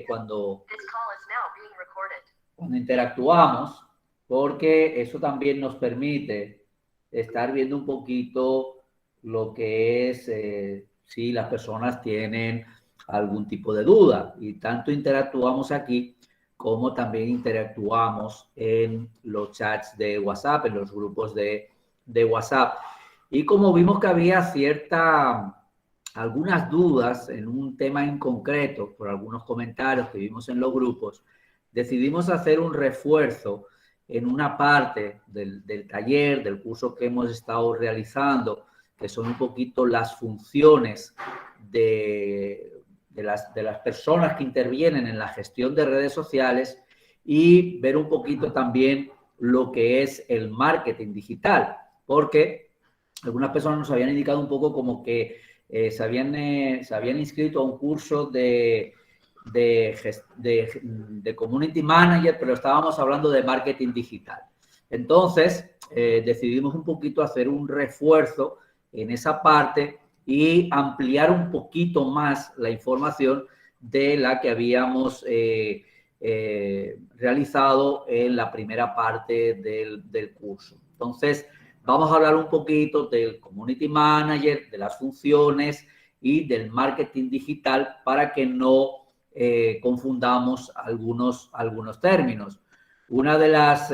cuando interactuamos, porque eso también nos permite estar viendo un poquito lo que es si las personas tienen algún tipo de duda, y tanto interactuamos aquí como también interactuamos en los chats de WhatsApp, en los grupos de WhatsApp. Y como vimos que había algunas dudas en un tema en concreto, por algunos comentarios que vimos en los grupos, decidimos hacer un refuerzo en una parte del taller, del curso que hemos estado realizando, que son un poquito las funciones de las personas que intervienen en la gestión de redes sociales, y ver un poquito también lo que es el marketing digital, porque algunas personas nos habían indicado un poco como que se habían inscrito a un curso de Community Manager, pero estábamos hablando de marketing digital. Entonces, decidimos un poquito hacer un refuerzo en esa parte y ampliar un poquito más la información de la que habíamos realizado en la primera parte del curso. Entonces, vamos a hablar un poquito del Community Manager, de las funciones y del marketing digital para que no confundamos algunos términos. Una de las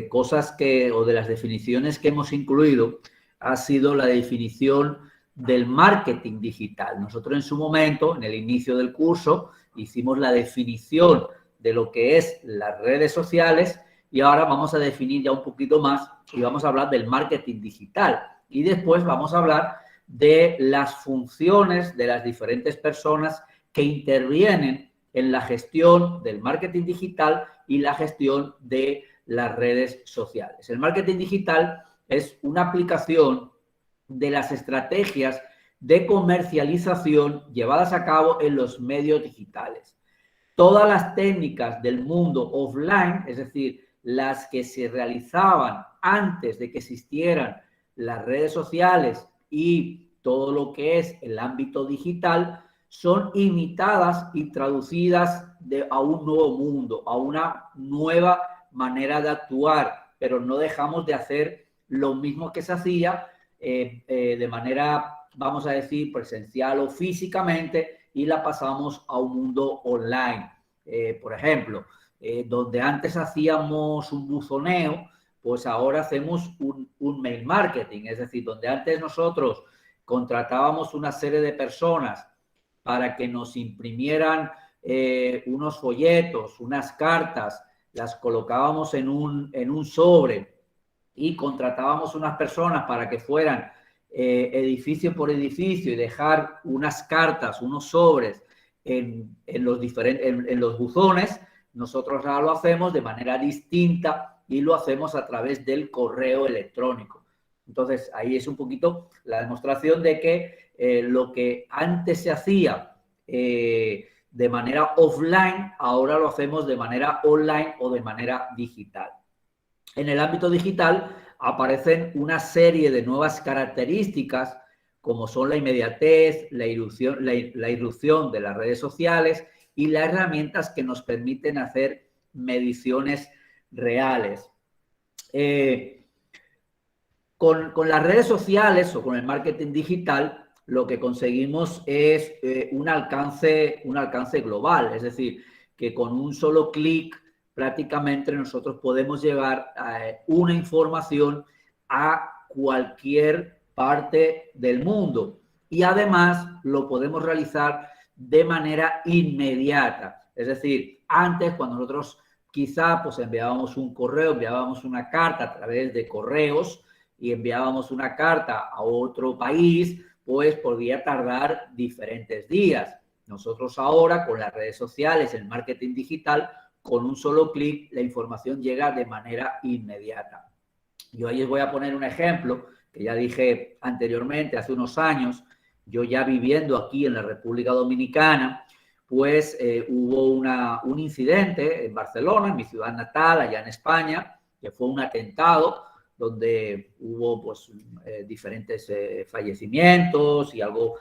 cosas o de las definiciones que hemos incluido ha sido la definición del marketing digital. Nosotros en su momento, en el inicio del curso, hicimos la definición de lo que es las redes sociales, y ahora vamos a definir ya un poquito más y vamos a hablar del marketing digital. Y después vamos a hablar de las funciones de las diferentes personas que intervienen en la gestión del marketing digital y la gestión de las redes sociales. El marketing digital es una aplicación de las estrategias de comercialización llevadas a cabo en los medios digitales. Todas las técnicas del mundo offline, es decir, las que se realizaban antes de que existieran las redes sociales y todo lo que es el ámbito digital, son imitadas y traducidas a un nuevo mundo, a una nueva manera de actuar, pero no dejamos de hacer lo mismo que se hacía de manera, vamos a decir, presencial o físicamente, y la pasamos a un mundo online. Por ejemplo, donde antes hacíamos un buzoneo, pues ahora hacemos un mail marketing, es decir, donde antes nosotros contratábamos una serie de personas para que nos imprimieran unos folletos, unas cartas, las colocábamos en un sobre y contratábamos unas personas para que fueran edificio por edificio y dejar unas cartas, unos sobres en los buzones. Nosotros ahora lo hacemos de manera distinta y lo hacemos a través del correo electrónico. Entonces, ahí es un poquito la demostración de que lo que antes se hacía de manera offline, ahora lo hacemos de manera online o de manera digital. En el ámbito digital aparecen una serie de nuevas características, como son la inmediatez, la irrupción de las redes sociales y las herramientas que nos permiten hacer mediciones reales. Con las redes sociales o con el marketing digital, lo que conseguimos es un alcance global, es decir, que con un solo clic prácticamente nosotros podemos llevar una información a cualquier parte del mundo, y además lo podemos realizar de manera inmediata. Es decir, antes, cuando nosotros quizá pues enviábamos un correo, enviábamos una carta a través de correos y enviábamos una carta a otro país, pues podría tardar diferentes días. Nosotros ahora, con las redes sociales, el marketing digital, con un solo clic la información llega de manera inmediata. Yo ahí os voy a poner un ejemplo que ya dije anteriormente, hace unos años, yo ya viviendo aquí en la República Dominicana, pues hubo un incidente en Barcelona, en mi ciudad natal, allá en España, que fue un atentado donde hubo pues diferentes fallecimientos y algo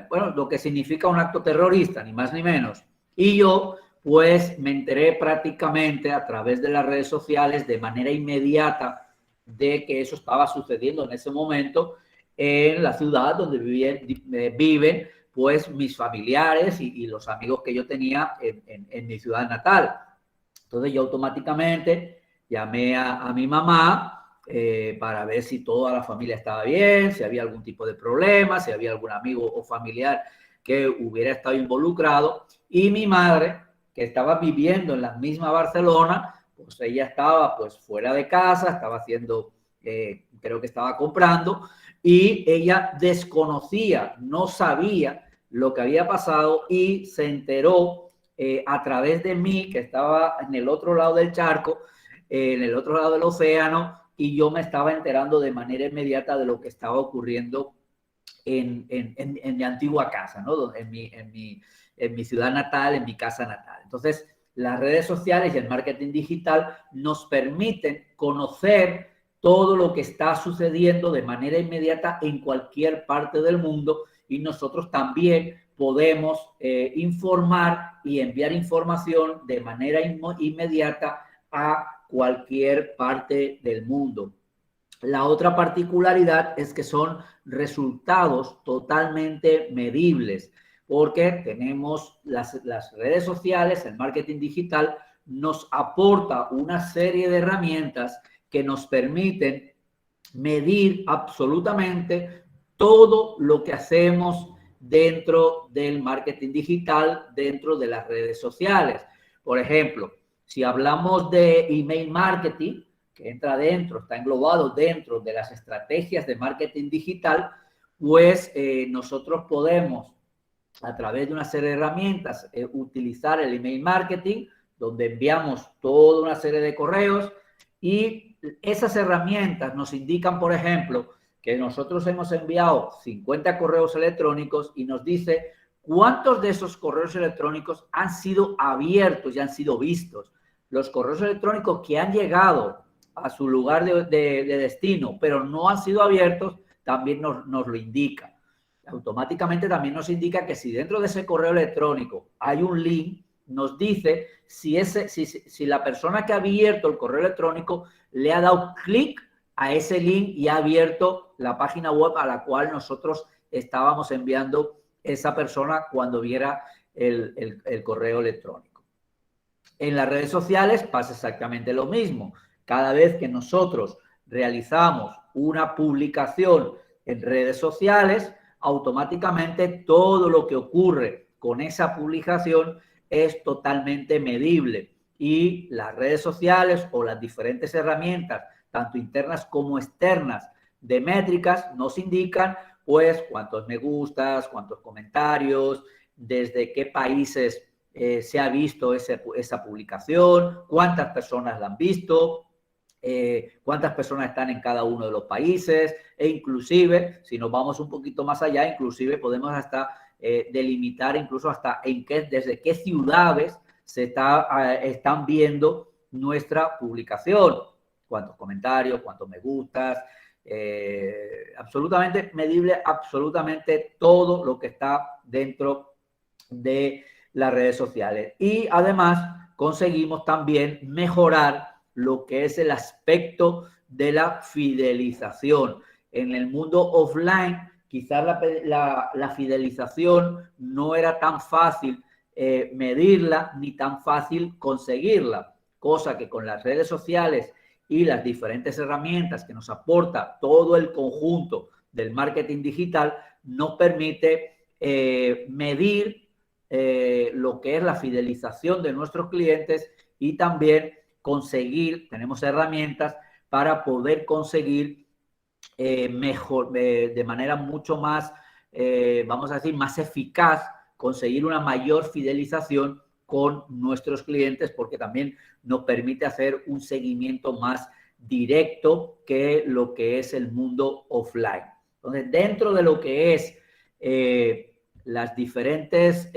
bueno, lo que significa un acto terrorista, ni más ni menos. Y yo, pues, me enteré prácticamente a través de las redes sociales de manera inmediata de que eso estaba sucediendo en ese momento en la ciudad donde viven pues mis familiares y los amigos que yo tenía en mi ciudad natal. Entonces yo automáticamente llamé a mi mamá para ver si toda la familia estaba bien, si había algún tipo de problema, si había algún amigo o familiar que hubiera estado involucrado. Y mi madre, que estaba viviendo en la misma Barcelona, pues ella estaba pues fuera de casa, estaba haciendo, creo que estaba comprando, y ella desconocía, no sabía lo que había pasado y se enteró a través de mí, que estaba en el otro lado del charco, en el otro lado del océano, y yo me estaba enterando de manera inmediata de lo que estaba ocurriendo en mi antigua casa, ¿no? En mi ciudad natal, en mi casa natal. Entonces, las redes sociales y el marketing digital nos permiten conocer todo lo que está sucediendo de manera inmediata en cualquier parte del mundo, y nosotros también podemos informar y enviar información de manera inmediata a cualquier parte del mundo. La otra particularidad es que son resultados totalmente medibles, porque tenemos las redes sociales, el marketing digital nos aporta una serie de herramientas que nos permiten medir absolutamente todo lo que hacemos dentro del marketing digital, dentro de las redes sociales. Por ejemplo, si hablamos de email marketing, que entra dentro, está englobado dentro de las estrategias de marketing digital, pues nosotros podemos, a través de una serie de herramientas, utilizar el email marketing, donde enviamos toda una serie de correos, y esas herramientas nos indican, por ejemplo, que nosotros hemos enviado 50 correos electrónicos y nos dice cuántos de esos correos electrónicos han sido abiertos y han sido vistos. Los correos electrónicos que han llegado a su lugar de destino, pero no han sido abiertos, también nos lo indica. Automáticamente también nos indica que si dentro de ese correo electrónico hay un link, nos dice si la persona que ha abierto el correo electrónico le ha dado clic a ese link y ha abierto la página web a la cual nosotros estábamos enviando esa persona cuando viera el correo electrónico. En las redes sociales pasa exactamente lo mismo. Cada vez que nosotros realizamos una publicación en redes sociales, automáticamente todo lo que ocurre con esa publicación es totalmente medible, y las redes sociales o las diferentes herramientas, tanto internas como externas, de métricas nos indican pues cuántos me gustas, cuántos comentarios, desde qué países se ha visto esa publicación, cuántas personas la han visto, cuántas personas están en cada uno de los países, e inclusive, si nos vamos un poquito más allá, inclusive podemos hasta delimitar incluso hasta desde qué ciudades están viendo nuestra publicación, cuántos comentarios, cuántos me gustas, absolutamente medible, absolutamente todo lo que está dentro de las redes sociales. Y además conseguimos también mejorar lo que es el aspecto de la fidelización. En el mundo offline, quizás la fidelización no era tan fácil medirla ni tan fácil conseguirla, cosa que con las redes sociales y las diferentes herramientas que nos aporta todo el conjunto del marketing digital nos permite medir lo que es la fidelización de nuestros clientes, y también tenemos herramientas para poder conseguir mejor, de manera mucho más, vamos a decir, más eficaz, conseguir una mayor fidelización con nuestros clientes, porque también nos permite hacer un seguimiento más directo que lo que es el mundo offline. Entonces, dentro de lo que es las diferentes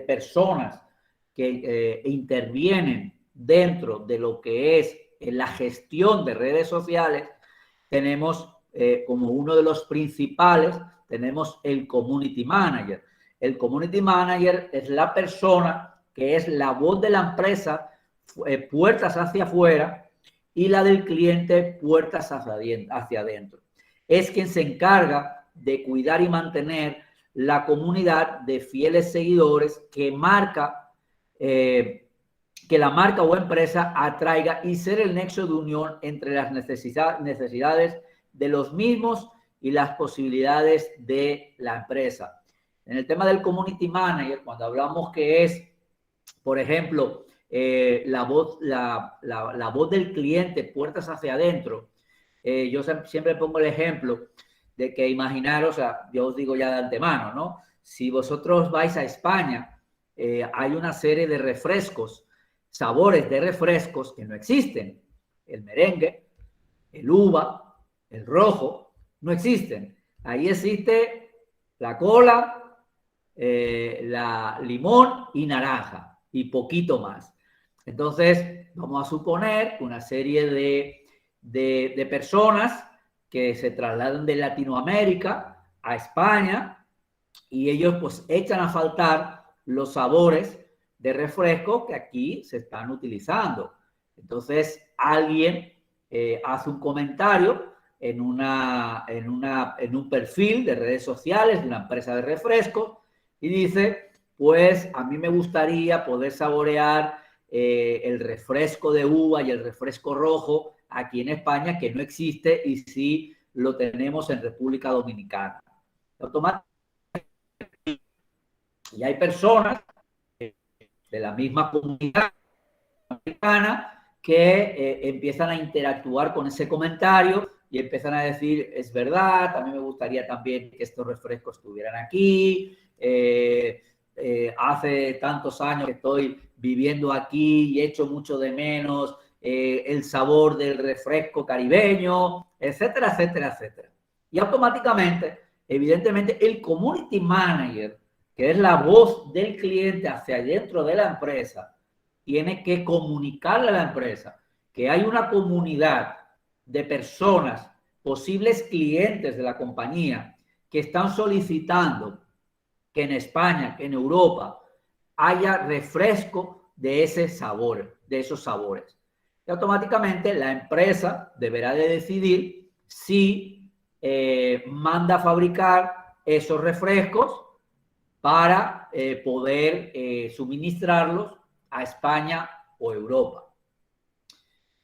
personas que intervienen dentro de lo que es la gestión de redes sociales, tenemos como uno de los principales, tenemos el Community Manager. El Community Manager es la persona que es la voz de la empresa, puertas hacia afuera, y la del cliente, puertas hacia adentro. Es quien se encarga de cuidar y mantener la comunidad de fieles seguidores que la marca o empresa atraiga y ser el nexo de unión entre las necesidades de los mismos y las posibilidades de la empresa. En el tema del Community Manager, cuando hablamos que es, por ejemplo, la voz del cliente, puertas hacia adentro, yo siempre pongo el ejemplo de que imaginaros, o sea, yo os digo ya de antemano, ¿no? Si vosotros vais a España, hay una serie de refrescos, sabores de refrescos que no existen. El merengue, el uva, el rojo, no existen. Ahí existe la cola, la limón y naranja y poquito más. Entonces, vamos a suponer que una serie de personas que se trasladan de Latinoamérica a España y ellos pues echan a faltar los sabores de refresco que aquí se están utilizando. Entonces, alguien hace un comentario en un perfil de redes sociales de una empresa de refrescos y dice, pues a mí me gustaría poder saborear el refresco de uva y el refresco rojo aquí en España, que no existe y sí lo tenemos en República Dominicana. Automáticamente, y hay personas de la misma comunidad americana que empiezan a interactuar con ese comentario y empiezan a decir, es verdad, a mí me gustaría también que estos refrescos estuvieran aquí, hace tantos años que estoy viviendo aquí y echo mucho de menos el sabor del refresco caribeño, etcétera, etcétera, etcétera. Y automáticamente, evidentemente, el Community Manager, que es la voz del cliente hacia adentro de la empresa, tiene que comunicarle a la empresa que hay una comunidad de personas, posibles clientes de la compañía, que están solicitando que en España, que en Europa, haya refresco de ese sabor, de esos sabores. Y automáticamente la empresa deberá de decidir si manda a fabricar esos refrescos para poder suministrarlos a España o Europa.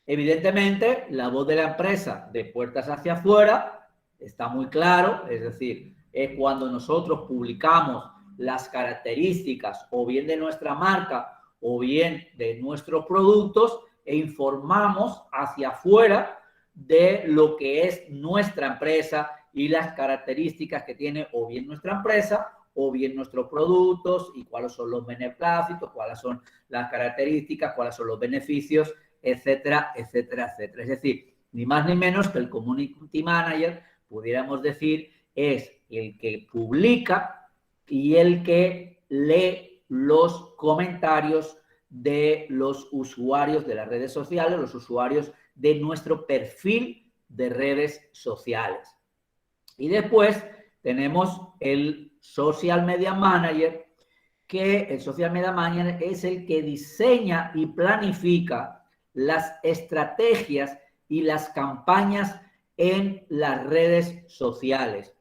Evidentemente, la voz de la empresa de puertas hacia afuera está muy claro, es decir, es cuando nosotros publicamos las características o bien de nuestra marca o bien de nuestros productos e informamos hacia afuera de lo que es nuestra empresa y las características que tiene o bien nuestra empresa o bien nuestros productos y cuáles son los beneplácitos, cuáles son las características, cuáles son los beneficios, etcétera, etcétera, etcétera. Es decir, ni más ni menos que el Community Manager, pudiéramos decir, es el que publica y el que lee los comentarios de los usuarios de las redes sociales, los usuarios de nuestro perfil de redes sociales. Y después tenemos el Social Media Manager, que el Social Media Manager es el que diseña y planifica las estrategias y las campañas en las redes sociales.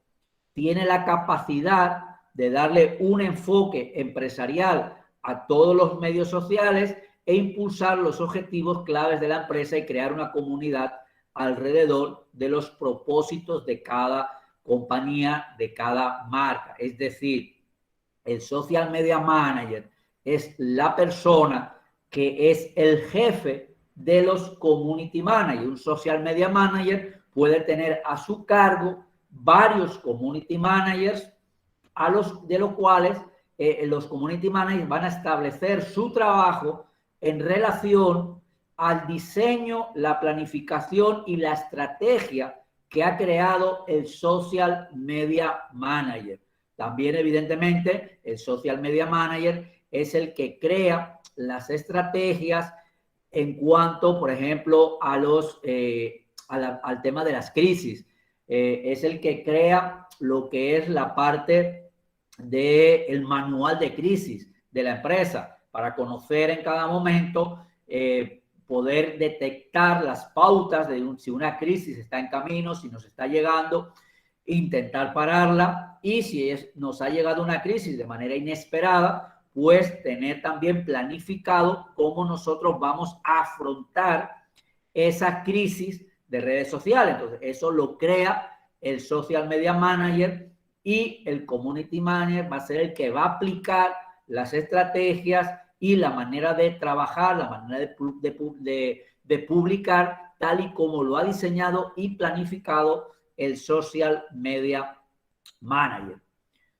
Tiene la capacidad de darle un enfoque empresarial a todos los medios sociales e impulsar los objetivos claves de la empresa y crear una comunidad alrededor de los propósitos de cada compañía, de cada marca. Es decir, el Social Media Manager es la persona que es el jefe de los Community Managers. Un Social Media Manager puede tener a su cargo varios Community Managers, de los cuales los Community Managers van a establecer su trabajo en relación al diseño, la planificación y la estrategia que ha creado el Social Media Manager. También, evidentemente, el Social Media Manager es el que crea las estrategias en cuanto, por ejemplo, al tema de las crisis. es el que crea lo que es la parte del manual de crisis de la empresa, para conocer en cada momento, poder detectar las pautas de si una crisis está en camino, si nos está llegando, intentar pararla, y si nos ha llegado una crisis de manera inesperada, pues tener también planificado cómo nosotros vamos a afrontar esa crisis de redes sociales. Entonces, eso lo crea el Social Media Manager, y el Community Manager va a ser el que va a aplicar las estrategias y la manera de trabajar, la manera de publicar, tal y como lo ha diseñado y planificado el Social Media Manager.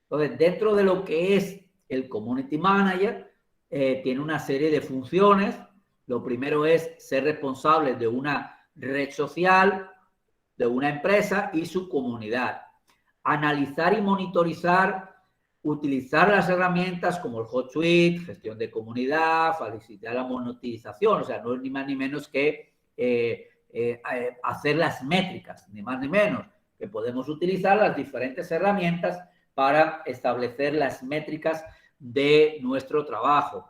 Entonces, dentro de lo que es el Community Manager, tiene una serie de funciones. Lo primero es ser responsable de una red social, de una empresa y su comunidad. Analizar y monitorizar, utilizar las herramientas como el HotSuite, gestión de comunidad, facilitar la monetización. O sea, no es ni más ni menos que hacer las métricas, ni más ni menos, que podemos utilizar las diferentes herramientas para establecer las métricas de nuestro trabajo.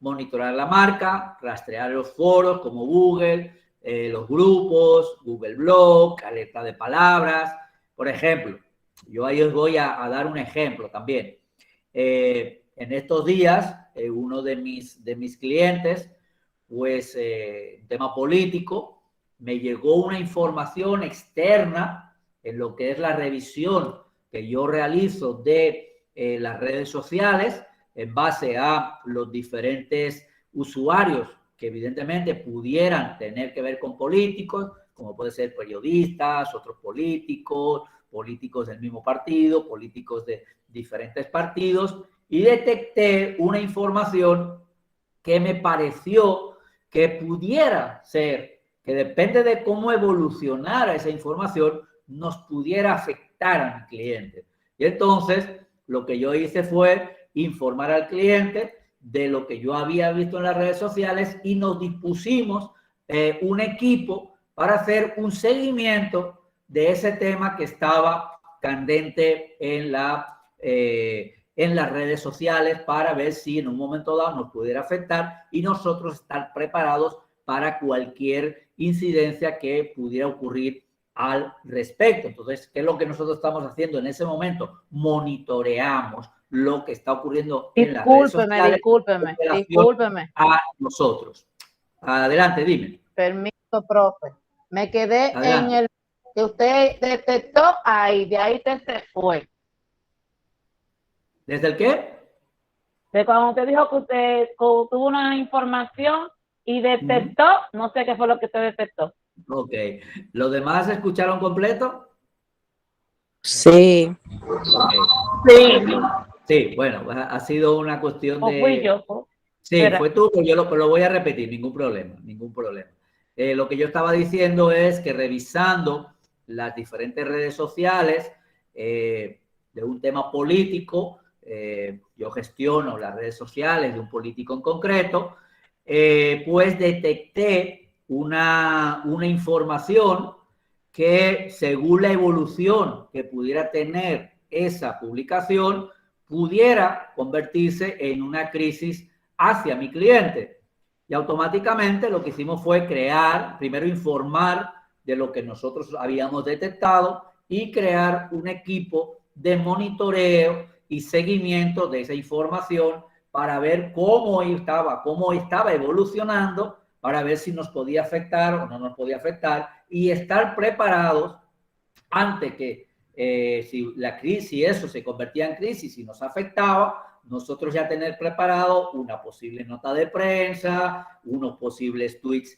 Monitorar la marca, rastrear los foros como Google, los grupos, Google Blog, alerta de palabras. Por ejemplo, yo ahí os voy a dar un ejemplo también. En estos días, uno de mis clientes, pues, un tema político, me llegó una información externa en lo que es la revisión que yo realizo de las redes sociales, en base a los diferentes usuarios que evidentemente pudieran tener que ver con políticos, como puede ser periodistas, otros políticos, políticos del mismo partido, políticos de diferentes partidos, y detecté una información que me pareció que pudiera ser, que depende de cómo evolucionara esa información, nos pudiera afectar a mi cliente. Y entonces, lo que yo hice fue informar al cliente de lo que yo había visto en las redes sociales, y nos dispusimos un equipo para hacer un seguimiento de ese tema que estaba candente en las redes sociales, para ver si en un momento dado nos pudiera afectar y nosotros estar preparados para cualquier incidencia que pudiera ocurrir al respecto. Entonces, ¿qué es lo que nosotros estamos haciendo en ese momento? Monitoreamos lo que está ocurriendo en las redes sociales en relación a nosotros. Adelante, dime. Permiso, profe. Me quedé Adelante. en el que usted detectó ahí, de ahí te se fue. ¿Desde el qué? De cuando usted dijo que usted tuvo una información y detectó, no sé qué fue lo que usted detectó. Ok. ¿Los demás escucharon completo? Sí. Okay. Sí, bueno, ha sido una cuestión de... fui yo. Sí, fue tú, pero yo lo voy a repetir, ningún problema, ningún problema. Lo que yo estaba diciendo es que, revisando las diferentes redes sociales de un tema político, yo gestiono las redes sociales de un político en concreto, pues detecté una información que, según la evolución que pudiera tener esa publicación, pudiera convertirse en una crisis hacia mi cliente. Y automáticamente lo que hicimos fue primero informar de lo que nosotros habíamos detectado, y crear un equipo de monitoreo y seguimiento de esa información, para ver cómo estaba evolucionando, para ver si nos podía afectar o no nos podía afectar, y estar preparados ante que si eso se convertía en crisis y nos afectaba, nosotros ya tener preparado una posible nota de prensa, unos posibles tweets,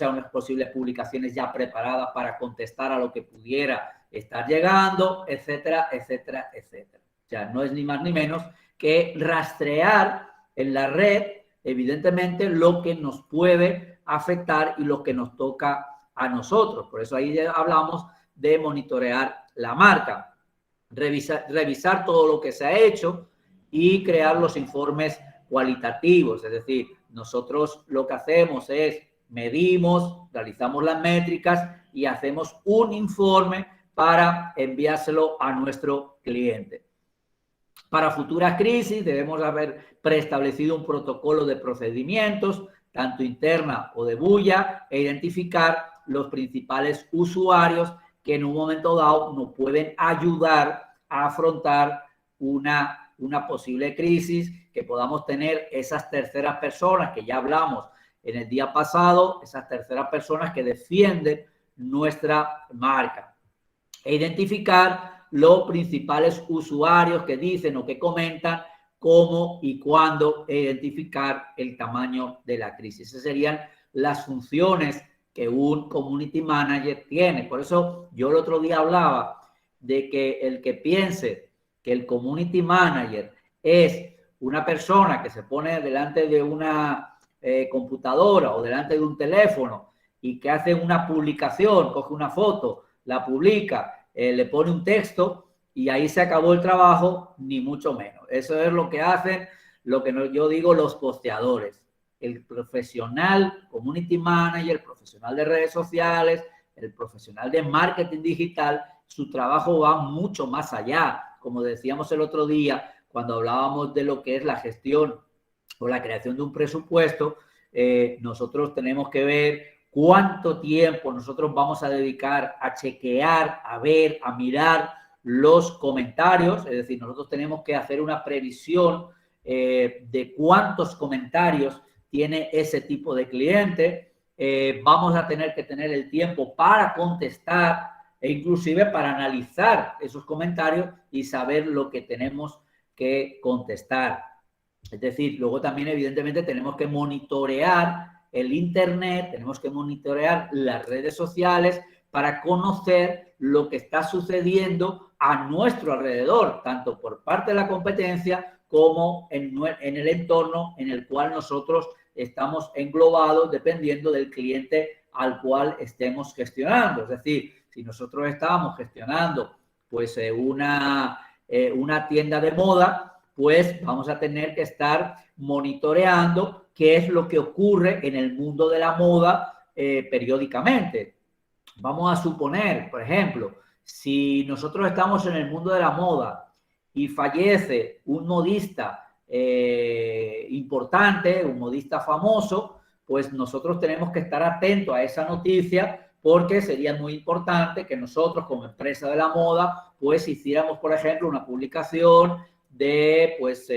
unas posibles publicaciones ya preparadas para contestar a lo que pudiera estar llegando, etcétera, etcétera, etcétera. O sea, no es ni más ni menos que rastrear en la red, evidentemente, lo que nos puede afectar y lo que nos toca a nosotros. Por eso ahí hablamos de monitorear la marca, revisar todo lo que se ha hecho y crear los informes cualitativos. Es decir, nosotros lo que hacemos es medimos, realizamos las métricas y hacemos un informe para enviárselo a nuestro cliente. Para futuras crisis debemos haber preestablecido un protocolo de procedimientos, tanto interna o de bulla, e identificar los principales usuarios que en un momento dado nos pueden ayudar a afrontar una posible crisis, que podamos tener esas terceras personas que ya hablamos en el día pasado, esas terceras personas que defienden nuestra marca. E identificar los principales usuarios que dicen o que comentan, cómo y cuándo, e identificar el tamaño de la crisis. Esas serían las funciones que un community manager tiene. Por eso yo el otro día hablaba de que el que piense que el community manager es una persona que se pone delante de una computadora o delante de un teléfono y que hace una publicación, coge una foto, la publica, le pone un texto y ahí se acabó el trabajo, ni mucho menos. Eso es lo que hacen, lo que yo digo, los posteadores. El profesional community manager, el profesional de redes sociales, el profesional de marketing digital, su trabajo va mucho más allá. Como decíamos el otro día, cuando hablábamos de lo que es la gestión o la creación de un presupuesto, nosotros tenemos que ver cuánto tiempo nosotros vamos a dedicar a chequear, a ver, a mirar los comentarios. Es decir, nosotros tenemos que hacer una previsión de cuántos comentarios tiene ese tipo de cliente. Vamos a tener que tener el tiempo para contestar e inclusive para analizar esos comentarios y saber lo que tenemos que contestar. Es decir, luego también evidentemente tenemos que monitorear el internet, tenemos que monitorear las redes sociales para conocer lo que está sucediendo a nuestro alrededor, tanto por parte de la competencia como en el entorno en el cual nosotros estamos englobados, dependiendo del cliente al cual estemos gestionando. Es decir, si nosotros estamos gestionando pues una tienda de moda, pues vamos a tener que estar monitoreando qué es lo que ocurre en el mundo de la moda periódicamente. Vamos a suponer, por ejemplo, si nosotros estamos en el mundo de la moda y fallece un modista importante, un modista famoso, pues nosotros tenemos que estar atentos a esa noticia, porque sería muy importante que nosotros como empresa de la moda pues hiciéramos, por ejemplo, una publicación de pues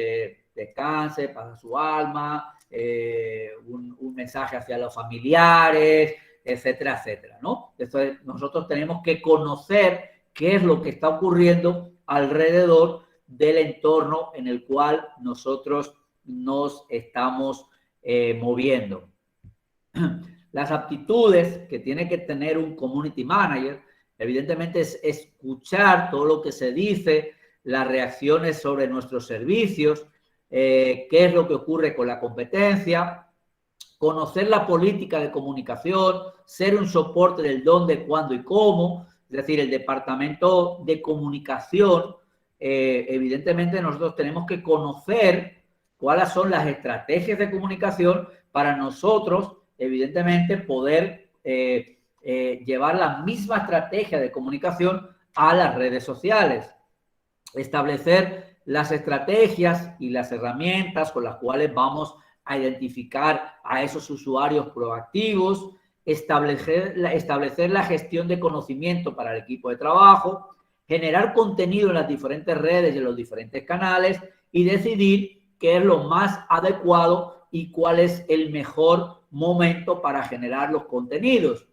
descanse para su alma, un mensaje hacia los familiares, etcétera, etcétera, ¿no? Entonces nosotros tenemos que conocer qué es lo que está ocurriendo alrededor del entorno en el cual nosotros nos estamos moviendo. Las aptitudes que tiene que tener un community manager, evidentemente, es escuchar todo lo que se dice, las reacciones sobre nuestros servicios, qué es lo que ocurre con la competencia, conocer la política de comunicación, ser un soporte del dónde, cuándo y cómo. Es decir, el departamento de comunicación, evidentemente nosotros tenemos que conocer cuáles son las estrategias de comunicación para nosotros, evidentemente, poder llevar la misma estrategia de comunicación a las redes sociales. Establecer las estrategias y las herramientas con las cuales vamos a identificar a esos usuarios proactivos, establecer la gestión de conocimiento para el equipo de trabajo, generar contenido en las diferentes redes y en los diferentes canales y decidir qué es lo más adecuado y cuál es el mejor momento para generar los contenidos.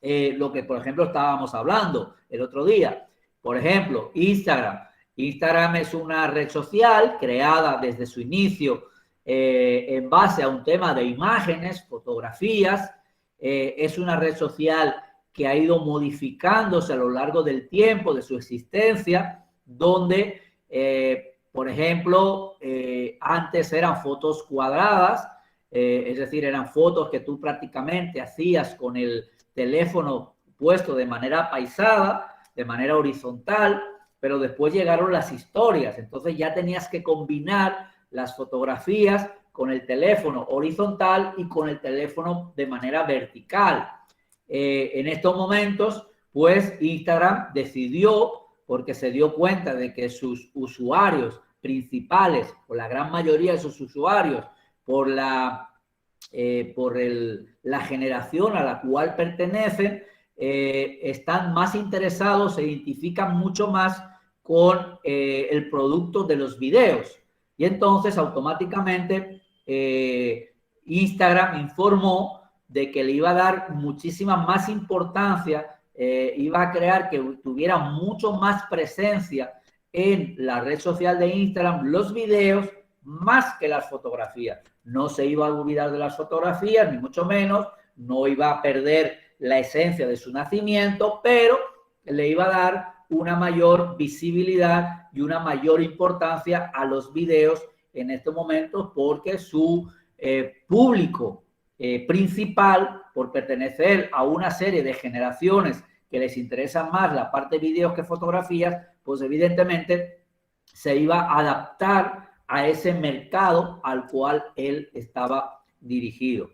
Lo que, por ejemplo, estábamos hablando el otro día. Por ejemplo, Instagram. Instagram es una red social creada desde su inicio en base a un tema de imágenes, fotografías. Es una red social que ha ido modificándose a lo largo del tiempo de su existencia, donde, por ejemplo, antes eran fotos cuadradas, es decir, eran fotos que tú prácticamente hacías con el teléfono puesto de manera paisada, de manera horizontal, pero después llegaron las historias. Entonces ya tenías que combinar las fotografías con el teléfono horizontal y con el teléfono de manera vertical. En estos momentos, pues Instagram decidió, porque se dio cuenta de que sus usuarios principales, o la gran mayoría de sus usuarios, por la generación a la cual pertenecen, están más interesados, se identifican mucho más con el producto de los videos. Y entonces automáticamente Instagram informó de que le iba a dar muchísima más importancia, iba a crear que tuviera mucho más presencia en la red social de Instagram los videos más que las fotografías. No se iba a olvidar de las fotografías, ni mucho menos, no iba a perder la esencia de su nacimiento, pero le iba a dar una mayor visibilidad y una mayor importancia a los videos en estos momentos, porque su público principal, por pertenecer a una serie de generaciones que les interesa más la parte de videos que fotografías, pues evidentemente se iba a adaptar a ese mercado al cual él estaba dirigido.